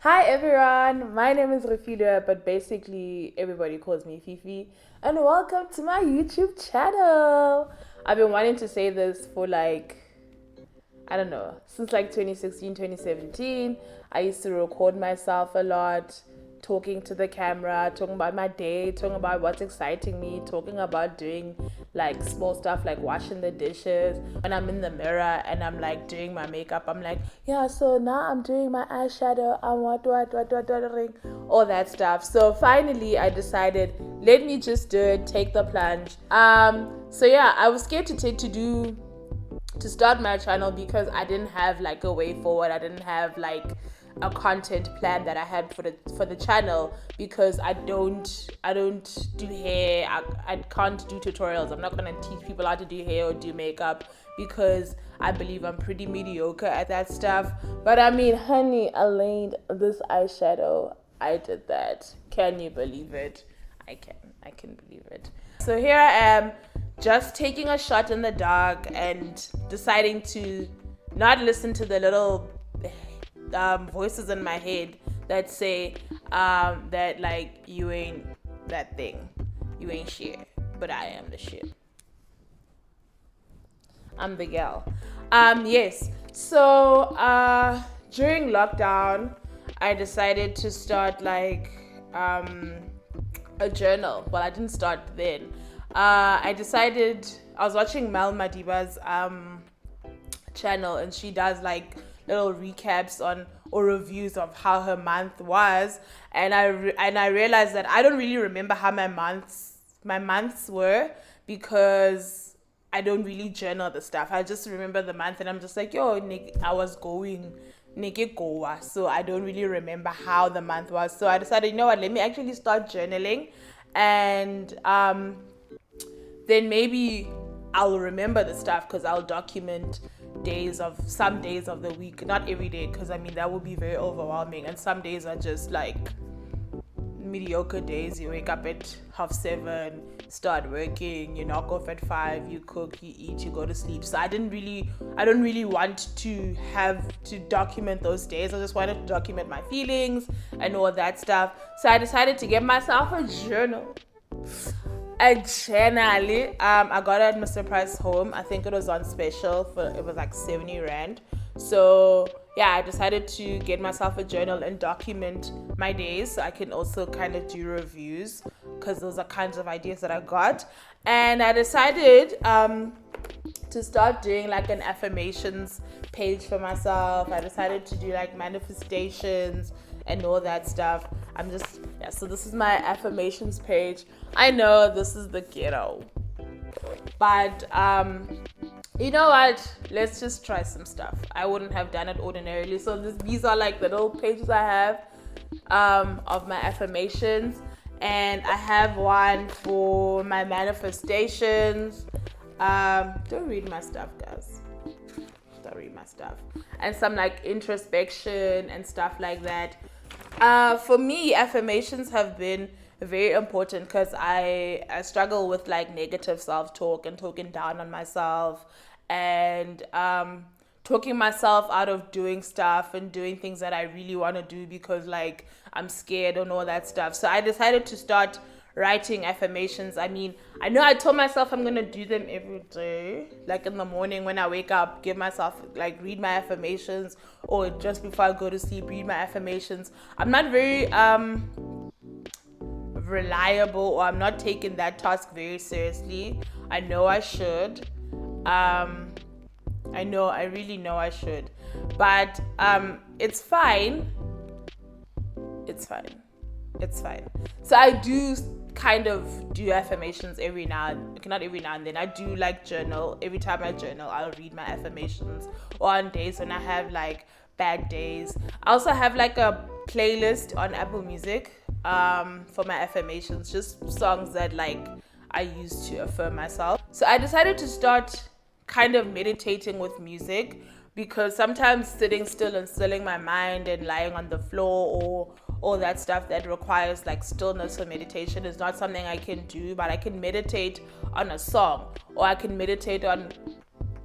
Hi everyone, my name is Refila, but basically everybody calls me Feefee, and welcome to my YouTube channel. I've been wanting to say this for I don't know, since like 2016, 2017. I used to record myself a lot, talking to the camera, talking about my day, talking about what's exciting me, talking about doing like small stuff like washing the dishes. When I'm in the mirror and I'm like doing my makeup, I'm like, yeah, so now I'm doing my eyeshadow, I'm what, ring, all that stuff. So finally I decided, let me just do it, take the plunge. So yeah, I was scared to start my channel because I didn't have like a way forward. I didn't have like a content plan that I had for the channel because I don't do hair. I can't do tutorials. I'm not gonna teach people how to do hair or do makeup because I believe I'm pretty mediocre at that stuff. But I mean, honey, I laid this eyeshadow. I did that. Can you believe it? I can believe it. So here I am, just taking a shot in the dark and deciding to not listen to the little voices in my head that say that like you ain't that thing, you ain't shit, but I am the shit. I'm the gal. Yes. So during lockdown, I decided to start a journal. Well, I didn't start then. I decided I was watching Mel Madiba's channel, and she does like little recaps on or reviews of how her month was, and I realized that I don't really remember how my months were because I don't really journal the stuff. I just remember the month, and I'm just like, yo, Nick, I was going. Nike Goa. So I don't really remember how the month was. So I decided, you know what, let me actually start journaling, and then maybe I'll remember the stuff because I'll document some days of the week, not every day, because I mean that would be very overwhelming, and some days are just like mediocre days. You wake up at 7:30, start working, you knock off at 5, you cook, you eat, you go to sleep. So I don't really want to have to document those days. I just wanted to document my feelings and all that stuff. So I decided to get myself a journal. Additionally, I got it at Mr. Price home. I think it was on special it was like 70 rand. So yeah, I decided to get myself a journal and document my days so I can also kind of do reviews because those are kinds of ideas that I got. And I decided to start doing like an affirmations page for myself. I decided to do like manifestations and all that stuff. So this is my affirmations page. I know this is the ghetto, but you know what? Let's just try some stuff. I wouldn't have done it ordinarily. So these are like the little pages I have of my affirmations, and I have one for my manifestations. Don't read my stuff, guys. Don't read my stuff. And some like introspection and stuff like that. For me, affirmations have been very important because I struggle with like negative self-talk and talking down on myself, and talking myself out of doing stuff and doing things that I really want to do because like I'm scared and all that stuff. So I decided to start writing affirmations. I mean, I know I told myself I'm gonna do them every day, like in the morning when I wake up, give myself like read my affirmations, or just before I go to sleep, read my affirmations. I'm not very reliable, or I'm not taking that task very seriously. I know I should. I really know I should, but it's fine. It's fine. So I do kind of do affirmations not every now and then. I do like journal. Every time I journal, I'll read my affirmations, or on days when I have like bad days. I also have like a playlist on Apple Music for my affirmations, just songs that like I use to affirm myself. So I decided to start kind of meditating with music because sometimes sitting still and stilling my mind and lying on the floor or all that stuff that requires like stillness or meditation is not something I can do, but I can meditate on a song, or I can meditate on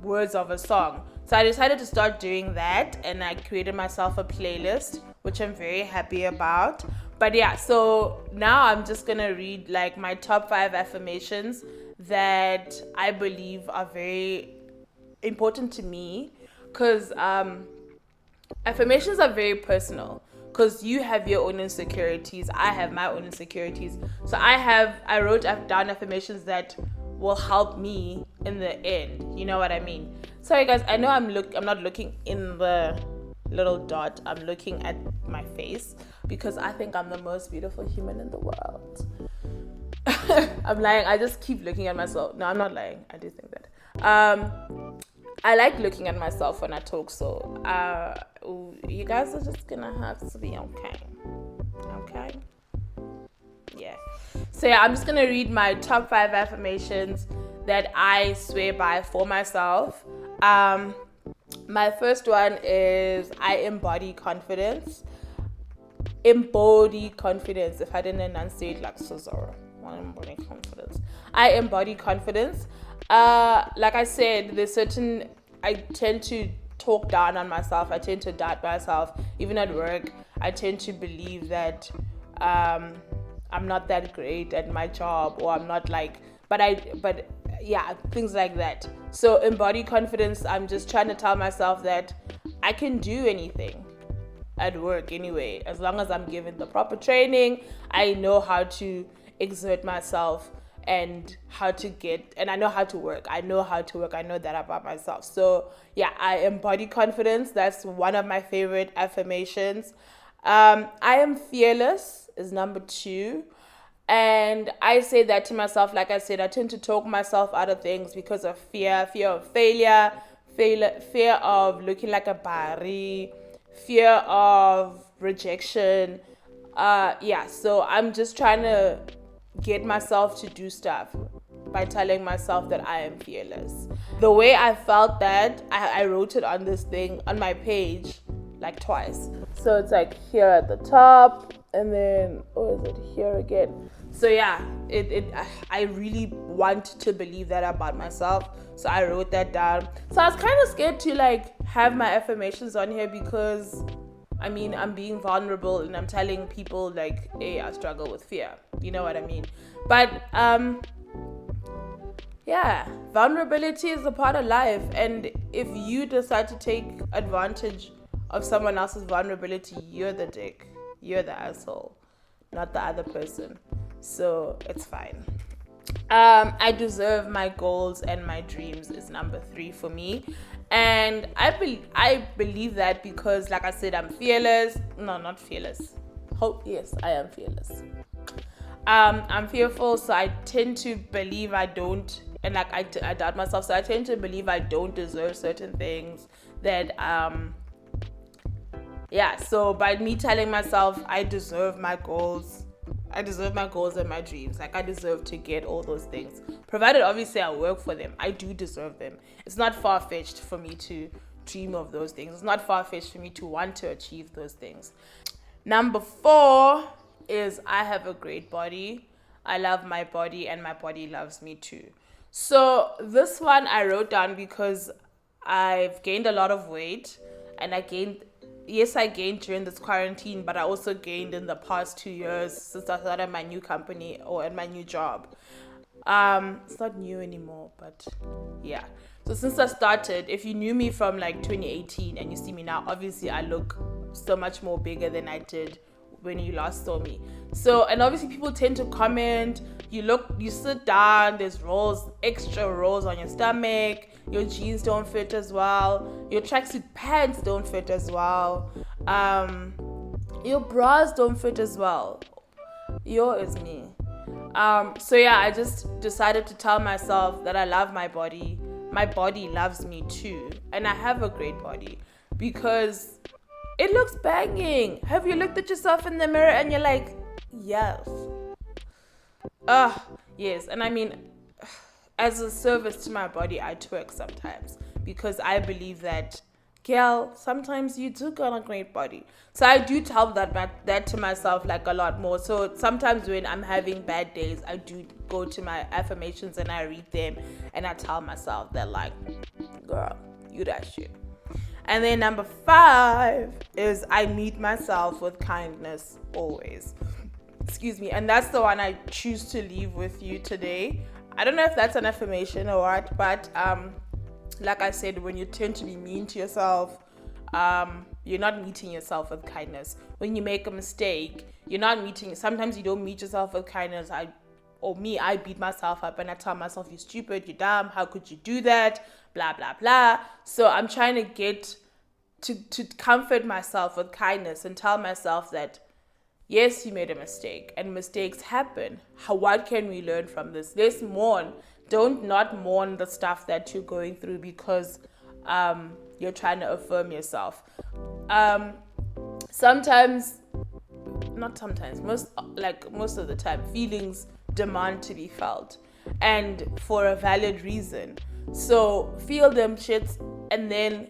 words of a song. So I decided to start doing that, and I created myself a playlist which I'm very happy about. But yeah, so now I'm just gonna read like my top 5 affirmations that I believe are very important to me, because affirmations are very personal, because you have your own insecurities, I have my own insecurities. So I wrote down affirmations that will help me in the end, you know what I mean? Sorry guys, I know I'm not looking in the little dot, I'm looking at my face because I think I'm the most beautiful human in the world. I'm lying, I just keep looking at myself. No, I'm not lying, I do think that. I like looking at myself when I talk, so you guys are just gonna have to be okay? Yeah. So yeah, I'm just gonna read my top 5 affirmations that I swear by for myself. My first one is I embody confidence. Embody confidence. If I didn't enunciate like so, sorry. Embody confidence. I embody confidence. Like I said, I tend to talk down on myself. I tend to doubt myself. Even at work, I tend to believe that I'm not that great at my job, or I'm not like, but yeah, things like that. So embody confidence, I'm just trying to tell myself that I can do anything at work anyway, as long as I'm given the proper training. I know how to exert myself and I know how to work. I know that about myself. So yeah, I embody confidence. That's one of my favorite affirmations. I am fearless is number 2. And I say that to myself. Like I said, I tend to talk myself out of things because of fear of failure, fear of looking like a bari, fear of rejection. So I'm just trying to get myself to do stuff by telling myself that I am fearless. The way I felt that, I wrote it on this thing on my page like twice. So it's like here at the top, and then is it here again? So yeah, I really want to believe that about myself. So I wrote that down. So I was kind of scared to like have my affirmations on here because I mean, I'm being vulnerable and I'm telling people like, hey, I struggle with fear. You know what I mean? But yeah, vulnerability is a part of life. And if you decide to take advantage of someone else's vulnerability, you're the dick. You're the asshole, not the other person. So it's fine. I deserve my goals and my dreams is number 3 for me. And I believe that because, like I said, I'm fearless. No, not fearless. Yes, I am fearless. I'm fearful, so I tend to believe I don't, and like I doubt myself. So I tend to believe I don't deserve certain things. So by me telling myself I deserve my goals and my dreams. Like I deserve to get all those things. Provided obviously I work for them. I do deserve them. It's not far-fetched for me to dream of those things. It's not far-fetched for me to want to achieve those things. Number 4 is I have a great body. I love my body and my body loves me too. So this one I wrote down because I've gained a lot of weight, and I gained during this quarantine, but I also gained in the past 2 years since I started my new company or at my new job. It's not new anymore, but yeah. So since I started, if you knew me from like 2018 and you see me now, obviously I look so much more bigger than I did when you last saw me. So, and obviously people tend to comment, you sit down, there's extra rolls on your stomach, your jeans don't fit as well, your tracksuit pants don't fit as well, your bras don't fit as well. Is me. So yeah, I just decided to tell myself that I love my body. My body loves me too. And I have a great body because it looks banging. Have you looked at yourself in the mirror and you're like, yes. Yes. And I mean, as a service to my body, I twerk sometimes because I believe that, girl, sometimes you do got a great body. So I do tell that to myself like a lot more. So sometimes when I'm having bad days, I do go to my affirmations and I read them and I tell myself that like, girl, you that shit. And then number 5 is I meet myself with kindness always. Excuse me. And that's the one I choose to leave with you today. I don't know if that's an affirmation or what, but like I said, when you tend to be mean to yourself, you're not meeting yourself with kindness. When you make a mistake, you're not meeting. Sometimes you don't meet yourself with kindness. I beat myself up and I tell myself, you're stupid, you're dumb, how could you do that, blah blah blah. So I'm trying to get to comfort myself with kindness and tell myself that yes, you made a mistake and mistakes happen. What can we learn from this? Let's mourn. Don't not mourn the stuff that you're going through because you're trying to affirm yourself. Most of the time, feelings demand to be felt, and for a valid reason. So feel them shits, and then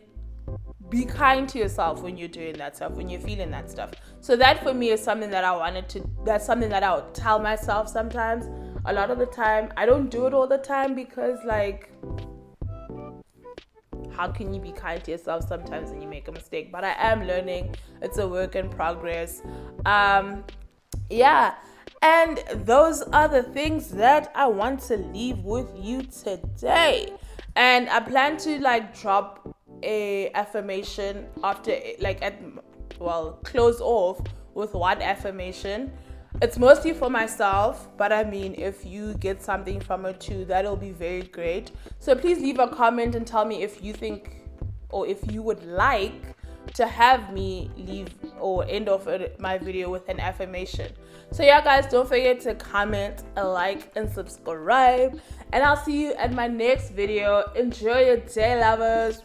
be kind to yourself when you're doing that stuff, when you're feeling that stuff. So that for me is something that that's something that I would tell myself sometimes. A lot of the time, I don't do it all the time because how can you be kind to yourself sometimes when you make a mistake? But I am learning. It's a work in progress. Yeah. And those are the things that I want to leave with you today. And I plan to drop a affirmation after close off with one affirmation. It's mostly for myself, but I mean, if you get something from it too, that'll be very great. So please leave a comment and tell me if you think, or if you would like to have me leave or end off my video with an affirmation. So yeah, guys, don't forget to comment, like, and subscribe. And I'll see you at my next video. Enjoy your day, lovers.